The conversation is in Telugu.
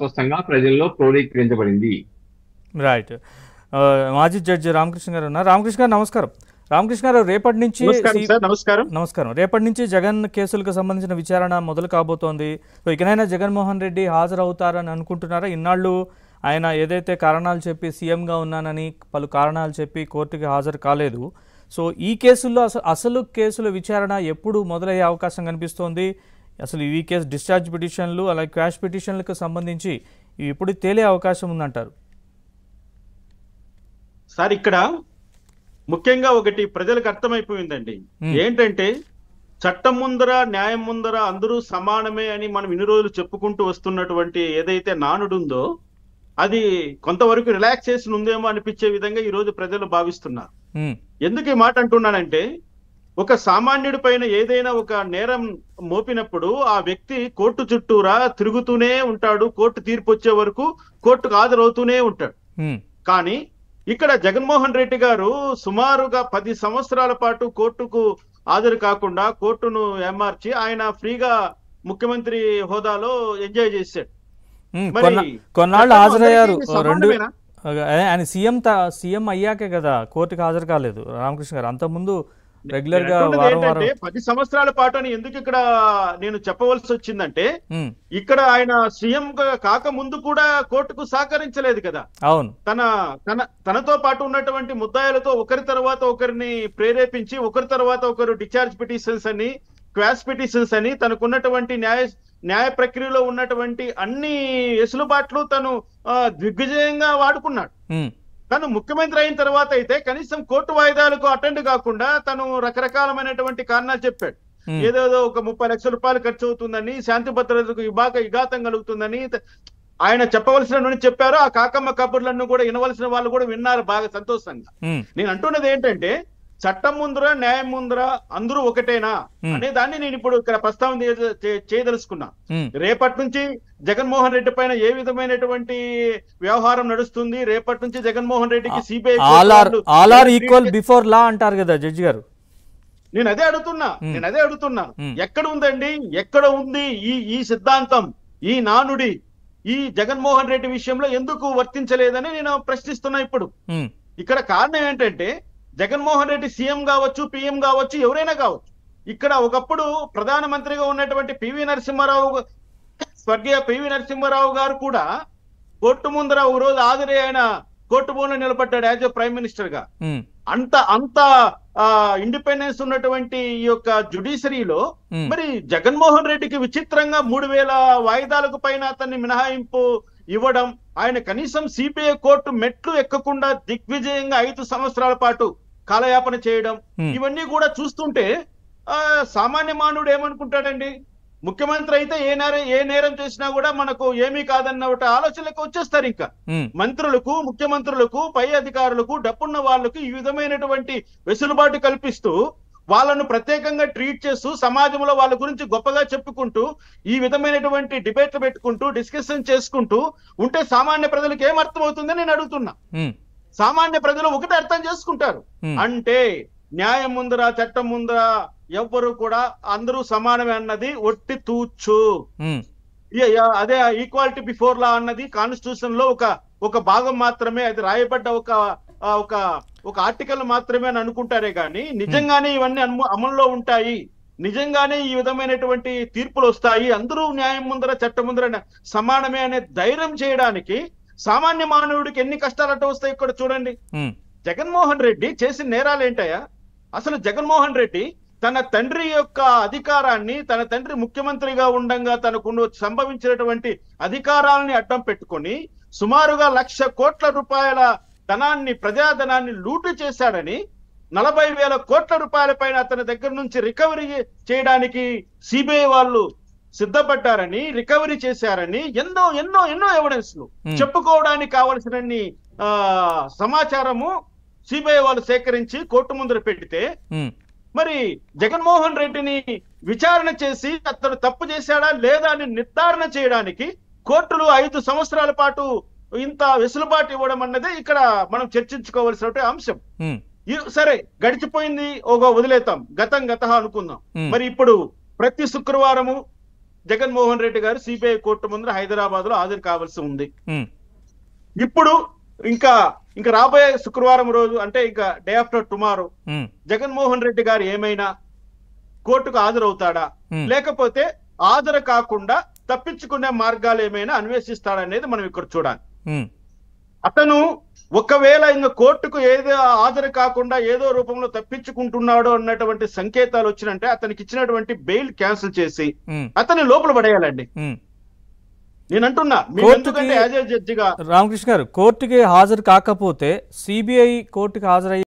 స్పష్టంగా ప్రజల్లో క్రోడీకరించబడింది. రైట్. మాజీ జడ్జి రామకృష్ణ గారు ఉన్నారు. రామకృష్ణ గారు నమస్కారం. రామకృష్ణ గారు రేపటి నుంచి నమస్కారం సార్. నమస్కారం. నమస్కారం. రేపటి నుంచి జగన్ కేసులకు సంబంధించిన విచారణ మొదలు కాబోతోంది. సో ఇకనైనా జగన్మోహన్ రెడ్డి హాజరవుతారని అనుకుంటున్నారా? ఇన్నాళ్ళు ఆయన ఏదైతే కారణాలు చెప్పి సీఎంగా ఉన్నానని పలు కారణాలు చెప్పి కోర్టుకి హాజరు కాలేదు. సో ఈ కేసుల్లో అసలు కేసుల విచారణ ఎప్పుడు మొదలయ్యే అవకాశం కనిపిస్తోంది? అసలు ఈ కేసు డిశ్చార్జ్ పిటిషన్లు అలాగే క్వాష్ పిటిషన్లకు సంబంధించి ఇప్పుడు తేలే అవకాశం ఉందంటారు? సార్ ఇక్కడ ముఖ్యంగా ఒకటి ప్రజలకు అర్థమైపోయిందండి. ఏంటంటే చట్టం ముందర న్యాయం ముందర అందరూ సమానమే అని మనం ఇన్ని రోజులు చెప్పుకుంటూ వస్తున్నటువంటి ఏదైతే నానుడు ఉందో అది కొంతవరకు రిలాక్సేషన్ ఉందేమో అనిపించే విధంగా ఈ రోజు ప్రజలు భావిస్తున్నారు. ఎందుకు ఈ మాట అంటున్నానంటే ఒక సామాన్యుడి పైన ఏదైనా ఒక నేరం మోపినప్పుడు ఆ వ్యక్తి కోర్టు చుట్టూరా తిరుగుతూనే ఉంటాడు. కోర్టు తీర్పు వచ్చే వరకు కోర్టుకు హాజరవుతూనే ఉంటాడు. కానీ ఇక్కడ జగన్మోహన్ రెడ్డి గారు సుమారుగా 10 సంవత్సరాల పాటు కోర్టుకు హాజరు కాకుండా కోర్టును ఏమార్చి ఆయన ఫ్రీగా ముఖ్యమంత్రి హోదాలో ఎంజాయ్ చేశాడు. కొన్నాళ్ళు హాజరయ్యారు. ఆయన సీఎం అయ్యాకే కదా కోర్టుకు హాజరు కాలేదు రామకృష్ణ గారు. అంతకుముందు రెగ్యులర్ గా 10 సంవత్సరాల పాటు అని ఎందుకు ఇక్కడ నేను చెప్పవలసి వచ్చిందంటే ఇక్కడ ఆయన సీఎం కాక ముందు కూడా కోర్టుకు సహకరించలేదు కదా. అవును. తనతో పాటు ఉన్నటువంటి ముద్దాయిలతో ఒకరి తర్వాత ఒకరిని ప్రేరేపించి ఒకరి తర్వాత ఒకరు డిశ్చార్జ్ పిటిషన్స్ అని క్వాష్ పిటిషన్స్ అని తనకున్నటువంటి న్యాయ ప్రక్రియలో ఉన్నటువంటి అన్ని వెసులుబాట్లు తను దిగ్విజయంగా వాడుకున్నాడు. తను ముఖ్యమంత్రి అయిన తర్వాత అయితే కనీసం కోర్టు వాయిదాలకు అటెండ్ కాకుండా తను రకరకాలమైనటువంటి కారణాలు చెప్పాడు. ఏదేదో ఒక 30 లక్షల రూపాయలు ఖర్చు అవుతుందని, శాంతి భద్రతలకు విఘాతం కలుగుతుందని ఆయన చెప్పవలసిన చెప్పారు. ఆ కాకమ్మ కబుర్లను కూడా వినవలసిన వాళ్ళు కూడా విన్నారు బాగా సంతోషంగా. నేను అంటున్నది ఏంటంటే చట్టం ముందర న్యాయం ముందర అందరూ ఒకటేనా అనే దాన్ని నేను ఇప్పుడు ఇక్కడ ప్రస్తావన చేయదలుచుకున్నా. రేపటి నుంచి జగన్మోహన్ రెడ్డి పైన ఏ విధమైనటువంటి వ్యవహారం నడుస్తుంది, రేపటి నుంచి జగన్మోహన్ రెడ్డికి సిబిఐ ఈక్వల్ బిఫోర్ లా అంటారు కదా జడ్జి గారు. నేను అదే అడుగుతున్నా ఎక్కడ ఉందండి, ఎక్కడ ఉంది ఈ సిద్ధాంతం, ఈ నానుడి ఈ జగన్మోహన్ రెడ్డి విషయంలో ఎందుకు వర్తించలేదని నేను ప్రశ్నిస్తున్నా. ఇప్పుడు ఇక్కడ కారణం ఏంటంటే జగన్మోహన్ రెడ్డి సీఎం కావచ్చు, పిఎం కావచ్చు, ఎవరైనా కావచ్చు. ఇక్కడ ఒకప్పుడు ప్రధానమంత్రిగా ఉన్నటువంటి స్వర్గీయ పివి నరసింహారావు గారు కూడా కోర్టు ముందర ఒక రోజు హాజరై ఆయన కోర్టు బోన్లో నిలబడ్డాడు యాజ్ ఎ ప్రైమ్ మినిస్టర్ గా. అంత ఇండిపెండెన్స్ ఉన్నటువంటి ఈ యొక్క జ్యుడిషియరీలో మరి జగన్మోహన్ రెడ్డికి విచిత్రంగా 3000 వాయిదాలకు పైన అతన్ని మినహాయింపు ఇవ్వడం, ఆయన కనీసం సిబిఐ కోర్టు మెట్లు ఎక్కకుండా దిగ్విజయంగా 5 సంవత్సరాల పాటు కాలయాపన చేయడం, ఇవన్నీ కూడా చూస్తుంటే సామాన్య మానవుడు ఏమనుకుంటాడండి? ముఖ్యమంత్రి అయితే ఏ నేరం చేసినా కూడా మనకు ఏమీ కాదన్న ఒక ఆలోచనలకు వచ్చేస్తారు. ఇంకా మంత్రులకు, ముఖ్యమంత్రులకు, పై అధికారులకు, డబ్బున్న వాళ్లకు ఈ విధమైనటువంటి వెసులుబాటు కల్పిస్తూ వాళ్ళను ప్రత్యేకంగా ట్రీట్ చేస్తూ సమాజంలో వాళ్ళ గురించి గొప్పగా చెప్పుకుంటూ ఈ విధమైనటువంటి డిబేట్లు పెట్టుకుంటూ డిస్కషన్ చేసుకుంటూ ఉంటే సామాన్య ప్రజలకు ఏమర్థం అవుతుందని నేను అడుగుతున్నా. సామాన్య ప్రజలు ఒకటి అర్థం చేసుకుంటారు, అంటే న్యాయం ముందర చట్టం ముందర ఎవ్వరు కూడా అందరూ సమానమే అన్నది ఒట్టి తూచు. అదే ఈక్వాలిటీ బిఫోర్ లా అన్నది కాన్స్టిట్యూషన్ లో ఒక భాగం మాత్రమే, అది రాయబడ్డ ఒక ఆర్టికల్ మాత్రమే అని అనుకుంటారే గాని నిజంగానే ఇవన్నీ అమల్లో ఉంటాయి, నిజంగానే ఈ విధమైనటువంటి తీర్పులు వస్తాయి, అందరూ న్యాయం ముందర చట్టం ముందర సమానమే అనే ధైర్యం చేయడానికి సామాన్య మానవుడికి ఎన్ని కష్టాలు అడ్డు వస్తాయి ఇక్కడ చూడండి. జగన్మోహన్ రెడ్డి చేసిన నేరాలు ఏంటయ్యా? అసలు జగన్మోహన్ రెడ్డి తన తండ్రి యొక్క అధికారాన్ని, తన తండ్రి ముఖ్యమంత్రిగా ఉండంగా తనకు సంభవించినటువంటి అధికారాలని అడ్డం పెట్టుకొని సుమారుగా 1,00,000 కోట్ల రూపాయల ధనాన్ని, ప్రజాధనాన్ని లూటు చేశాడని 40,000 కోట్ల రూపాయల పైన అతని దగ్గర నుంచి రికవరీ చేయడానికి సిబిఐ వాళ్ళు సిద్ధపడ్డారని, రికవరీ చేశారని ఎన్నో ఎన్నో ఎన్నో ఎవిడెన్స్లు చెప్పుకోవడానికి కావలసిన సమాచారము సిబిఐ వాళ్ళు సేకరించి కోర్టు ముందర పెడితే మరి జగన్మోహన్ రెడ్డిని విచారణ చేసి అతను తప్పు చేశాడా లేదా అని నిర్ధారణ చేయడానికి కోర్టులు 5 సంవత్సరాల పాటు ఇంత వెసులుబాటు ఇవ్వడం అన్నదే ఇక్కడ మనం చర్చించుకోవాల్సిన అంశం. సరే గడిచిపోయింది, వదిలేతాం, గతం అనుకుందాం. మరి ఇప్పుడు ప్రతి శుక్రవారము జగన్మోహన్ రెడ్డి గారు సిబిఐ కోర్టు ముందర హైదరాబాద్ లో హాజరు కావాల్సి ఉంది. ఉమ్, ఇప్పుడు ఇంకా రాబోయే శుక్రవారం రోజు అంటే ఇంకా డే ఆఫ్టర్ టుమారో ఉమ్, జగన్మోహన్ రెడ్డి గారు ఏమైనా కోర్టుకు హాజరవుతాడా, లేకపోతే హాజరు కాకుండా తప్పించుకునే మార్గాలు ఏమైనా అన్వేషిస్తాడనేది మనం ఇక్కడ చూడాలి. ఉమ్, అతను ఒకవేళ ఇంకా కోర్టుకు ఏదో హాజరు కాకుండా ఏదో రూపంలో తప్పించుకుంటున్నాడు అన్నటువంటి సంకేతాలు వచ్చినంటే అతనికి ఇచ్చినటువంటి బెయిల్ క్యాన్సిల్ చేసి ఉమ్, అతన్ని లోపల పడేయాలండి. ఉమ్. నేను అంటున్నా, మీరు కోర్టుకి- ఎందుకంటే యాజ్ ఏ జడ్జిగా రామకృష్ణ గారు, కోర్టుకి హాజరు కాకపోతే సిబిఐ కోర్టుకి హాజరయ్యే